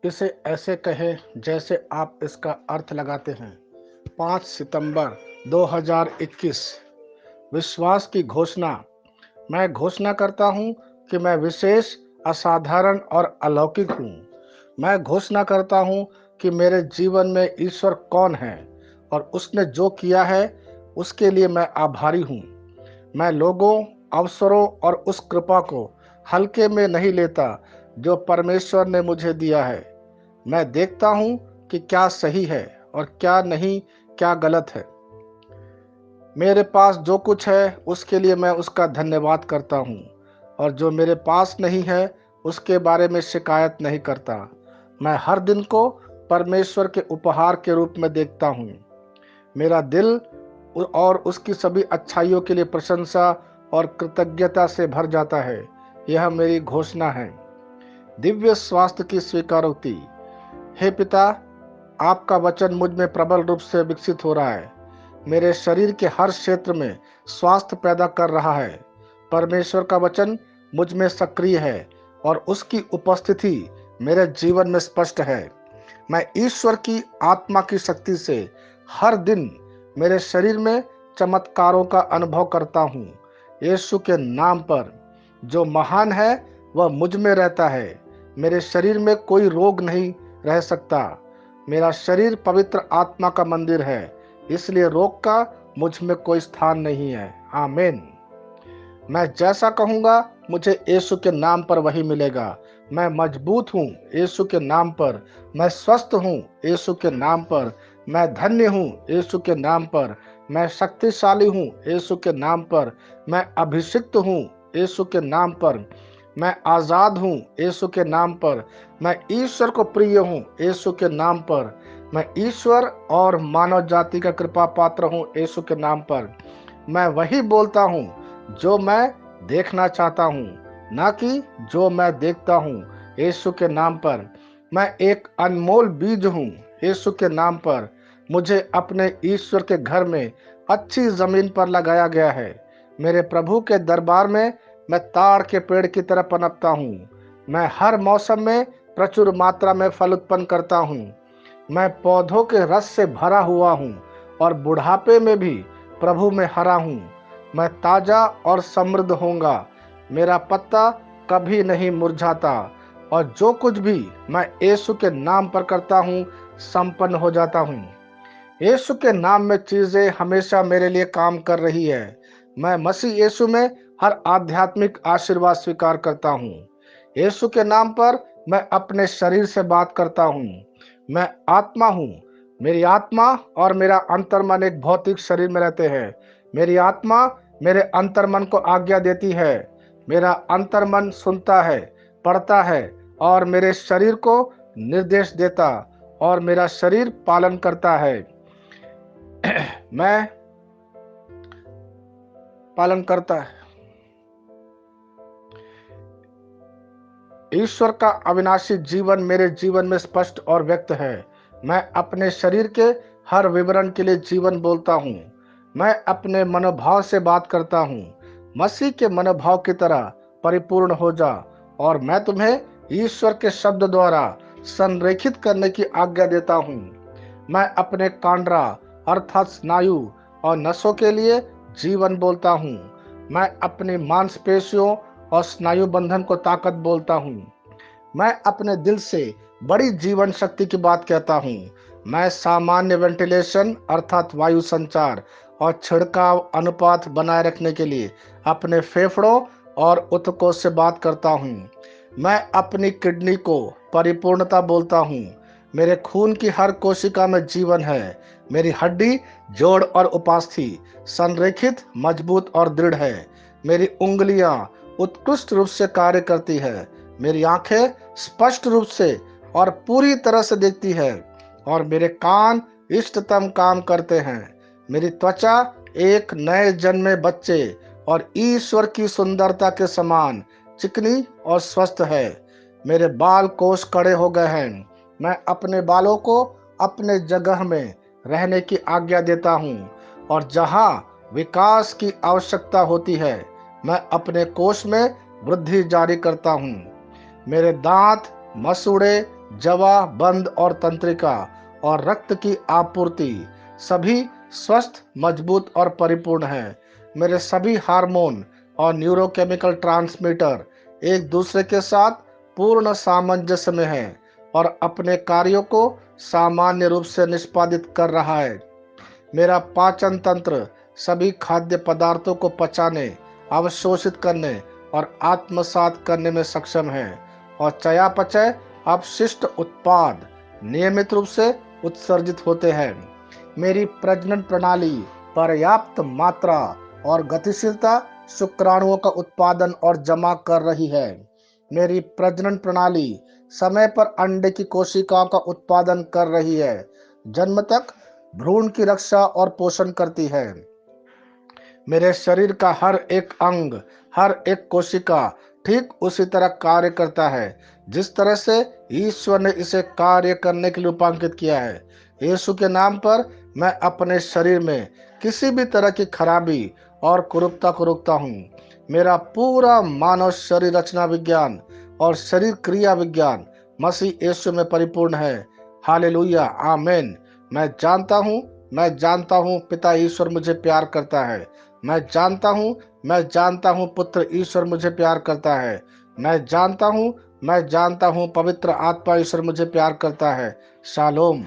इसे ऐसे कहें जैसे आप इसका अर्थ लगाते हैं। 5 सितंबर 2021। विश्वास की घोषणा। मैं घोषणा करता हूँ कि मैं विशेष, असाधारण और अलौकिक हूँ। मैं घोषणा करता हूँ कि मेरे जीवन में ईश्वर कौन है और उसने जो किया है उसके लिए मैं आभारी हूँ। मैं लोगों, अवसरों और उस कृपा को हल्के में नहीं लेता जो परमेश्वर ने मुझे दिया है। मैं देखता हूँ कि क्या सही है और क्या नहीं, क्या गलत है। मेरे पास जो कुछ है उसके लिए मैं उसका धन्यवाद करता हूँ, और जो मेरे पास नहीं है उसके बारे में शिकायत नहीं करता। मैं हर दिन को परमेश्वर के उपहार के रूप में देखता हूँ। मेरा दिल और उसकी सभी अच्छाइयों के लिए प्रशंसा और कृतज्ञता से भर जाता है। यह मेरी घोषणा है। दिव्य स्वास्थ्य की स्वीकारोक्ति। हे पिता, आपका वचन मुझ में प्रबल रूप से विकसित हो रहा है। मेरे शरीर के हर क्षेत्र में स्वास्थ्य पैदा कर रहा है। परमेश्वर का वचन मुझ में सक्रिय है और उसकी उपस्थिति मेरे जीवन में स्पष्ट है। मैं ईश्वर की आत्मा की शक्ति से हर दिन मेरे शरीर में चमत्कारों का अनुभव करता हूँ। यीशु के नाम पर जो महान है वह मुझ में रहता है। मेरे शरीर में कोई रोग नहीं रह सकता। मेरा शरीर पवित्र आत्मा का मंदिर है, इसलिए रोग का मुझ में कोई स्थान नहीं है। आमीन। मैं जैसा कहूँगा मुझे यीशु के नाम पर वही मिलेगा। मैं मजबूत हूँ यीशु के नाम पर। मैं स्वस्थ हूँ यीशु के नाम पर। मैं धन्य हूँ यीशु के नाम पर। मैं शक्तिशाली हूँ यीशु के नाम पर। मैं अभिषिक्त हूँ यीशु के नाम पर। मैं आज़ाद हूँ यीशु के नाम पर। मैं ईश्वर को प्रिय हूँ यीशु के नाम पर। मैं ईश्वर और मानव जाति का कृपा पात्र हूँ यीशु के नाम पर। मैं वही बोलता हूँ जो मैं देखना चाहता हूँ, ना कि जो मैं देखता हूँ। यीशु के नाम पर मैं एक अनमोल बीज हूँ। यीशु के नाम पर मुझे अपने ईश्वर के घर में अच्छी जमीन पर लगाया गया है। मेरे प्रभु के दरबार में मैं ताड़ के पेड़ की तरह पनपता हूँ। मैं हर मौसम में प्रचुर मात्रा में फल उत्पन्न करता हूँ। मैं पौधों के रस से भरा हुआ हूँ और बुढ़ापे में भी प्रभु में हरा हूँ। मैं ताजा और समृद्ध होऊंगा। मेरा पत्ता कभी नहीं मुरझाता, और जो कुछ भी मैं यीशु के नाम पर करता हूँ संपन्न हो जाता हूँ। यीशु के नाम में चीजें हमेशा मेरे लिए काम कर रही है। मैं मसीह यीशु में हर आध्यात्मिक आशीर्वाद स्वीकार करता हूँ। यीशु के नाम पर मैं अपने शरीर से बात करता हूँ। मैं आत्मा हूँ। मेरी आत्मा और मेरा अंतर्मन एक भौतिक शरीर में रहते हैं। मेरी आत्मा मेरे अंतर्मन को आज्ञा देती है। मेरा अंतर्मन सुनता है, पढ़ता है और मेरे शरीर को निर्देश देता, और मेरा शरीर पालन करता है। मैं पालन करता है। ईश्वर का अविनाशी जीवन मेरे जीवन में स्पष्ट और व्यक्त है। मैं अपने शरीर के हर विवरण के लिए जीवन बोलता हूँ। मैं अपने मनोभाव से बात करता हूँ। मसीह के मनोभाव की तरह परिपूर्ण हो जा, और मैं तुम्हें ईश्वर के शब्द द्वारा संरेखित करने की आज्ञा देता हूँ। मैं अपने कांड्रा अर्थात स्नायु और नसों के लिए जीवन बोलता हूँ। मैं अपनी मांसपेशियों और स्नायु बंधन को ताकत बोलता हूँ। मैं अपने दिल से बड़ी जीवन शक्ति की बात कहता हूँ। मैं सामान्य वेंटिलेशन अर्थात वायु संचार और छिड़काव अनुपात बनाए रखने के लिए अपने फेफड़ों और ऊतकों से बात करता हूँ। मैं अपनी किडनी को परिपूर्णता बोलता हूँ। मेरे खून की हर कोशिका में जीवन है। मेरी हड्डी, जोड़ और उपास्थि संरेखित, मजबूत और दृढ़ है। मेरी उंगलियां उत्कृष्ट रूप से कार्य करती है। मेरी आंखें स्पष्ट रूप से और पूरी तरह से देखती है, और मेरे कान इष्टतम काम करते हैं। मेरी त्वचा एक नए जन्मे बच्चे और ईश्वर की सुंदरता के समान चिकनी और स्वस्थ है। मेरे बाल कोष कड़े हो गए हैं। मैं अपने बालों को अपने जगह में रहने की आज्ञा देता हूँ, और जहाँ विकास की आवश्यकता होती है मैं अपने कोष में वृद्धि जारी करता हूँ। मेरे दांत मसूड़े जवा, बंद और तंत्रिका और रक्त की आपूर्ति सभी स्वस्थ, मजबूत और परिपूर्ण हैं। मेरे सभी हार्मोन और न्यूरोकेमिकल ट्रांसमीटर एक दूसरे के साथ पूर्ण सामंजस्य में हैं और अपने कार्यों को सामान्य रूप से निष्पादित कर रहा है। मेरा पाचन तंत्र सभी खाद्य पदार्थों को पचाने, अवशोषित करने और आत्मसात करने में सक्षम है और चयापचय अपशिष्ट उत्पाद नियमित रूप से उत्सर्जित होते हैं। मेरी प्रजनन प्रणाली पर्याप्त मात्रा और गतिशीलता शुक्राणुओं का उत्पादन और जमा कर रही है। मेरी प्रजनन प्रणाली समय पर अंडे की कोशिकाओं का उत्पादन कर रही है, जन्म तक भ्रूण की रक्षा और पोषण करती है। मेरे शरीर का हर एक अंग, हर एक कोशिका ठीक उसी तरह कार्य करता है जिस तरह से ईश्वर ने इसे कार्य करने के लिए रूपांकित किया है। यीशु के नाम पर मैं अपने शरीर में किसी भी तरह की खराबी और कुरूपता को रोकता हूँ। मेरा पूरा मानव शरीर रचना विज्ञान और शरीर क्रिया विज्ञान मसीह यीशु में परिपूर्ण है। हालेलुया, आमीन। मैं जानता हूँ पिता ईश्वर मुझे प्यार करता है। मैं जानता हूँ पुत्र ईश्वर मुझे प्यार करता है। मैं जानता हूँ पवित्र आत्मा ईश्वर मुझे प्यार करता है। शालोम।